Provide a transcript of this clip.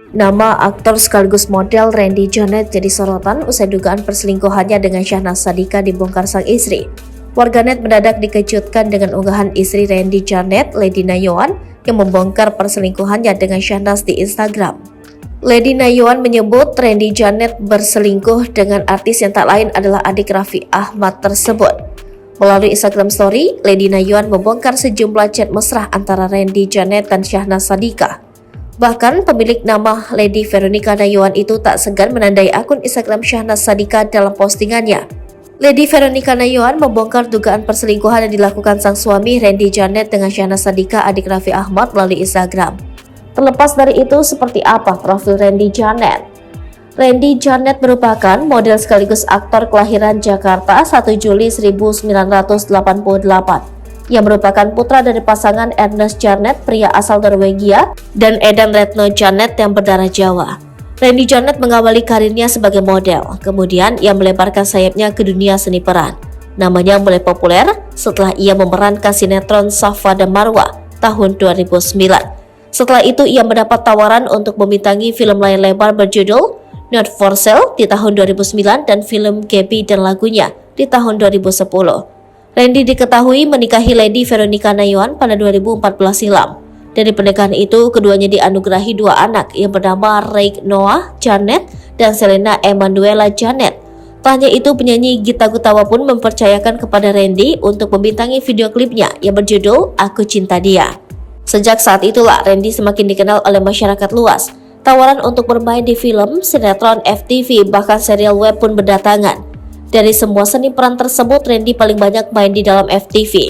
Nama aktor sekaligus model Randy Jeanette jadi sorotan usai dugaan perselingkuhannya dengan Syahnaz Sadiqah dibongkar sang istri. Warganet mendadak dikejutkan dengan unggahan istri Randy Jeanette, Lady Nayoan, yang membongkar perselingkuhannya dengan Syahnaz di Instagram. Lady Nayoan menyebut Randy Jeanette berselingkuh dengan artis yang tak lain adalah adik Raffi Ahmad tersebut. Melalui Instagram Story, Lady Nayoan membongkar sejumlah chat mesra antara Randy Jeanette dan Syahnaz Sadiqah. Bahkan pemilik nama Lady Veronica Nayoan itu tak segan menandai akun Instagram Syahnaz Sadiqah dalam postingannya. Lady Veronica Nayoan membongkar dugaan perselingkuhan yang dilakukan sang suami Randy Jeanette dengan Syahnaz Sadiqah adik Raffi Ahmad melalui Instagram. Terlepas dari itu, seperti apa profil Randy Jeanette? Randy Jeanette merupakan model sekaligus aktor kelahiran Jakarta 1 Juli 1988. Yang merupakan putra dari pasangan Ernest Jeanette, pria asal Norwegia, dan Edan Retno Jeanette yang berdarah Jawa. Randy Jeanette mengawali karirnya sebagai model, kemudian ia melebarkan sayapnya ke dunia seni peran. Namanya mulai populer setelah ia memerankan sinetron Safa dan Marwa tahun 2009. Setelah itu ia mendapat tawaran untuk membintangi film layar lebar berjudul Not For Sale di tahun 2009 dan film Gaby dan Lagunya di tahun 2010. Randy diketahui menikahi Lady Veronica Nayoan pada 2014 silam. Dari pernikahan itu, keduanya dianugerahi dua anak yang bernama Rake Noah Jeanette dan Selena Emanuela Jeanette. Tak hanya itu, penyanyi Gita Gutawa pun mempercayakan kepada Randy untuk membintangi video klipnya yang berjudul Aku Cinta Dia. Sejak saat itulah Randy semakin dikenal oleh masyarakat luas. Tawaran untuk bermain di film, sinetron, FTV, bahkan serial web pun berdatangan. Dari semua seni peran tersebut, Randy paling banyak main di dalam FTV.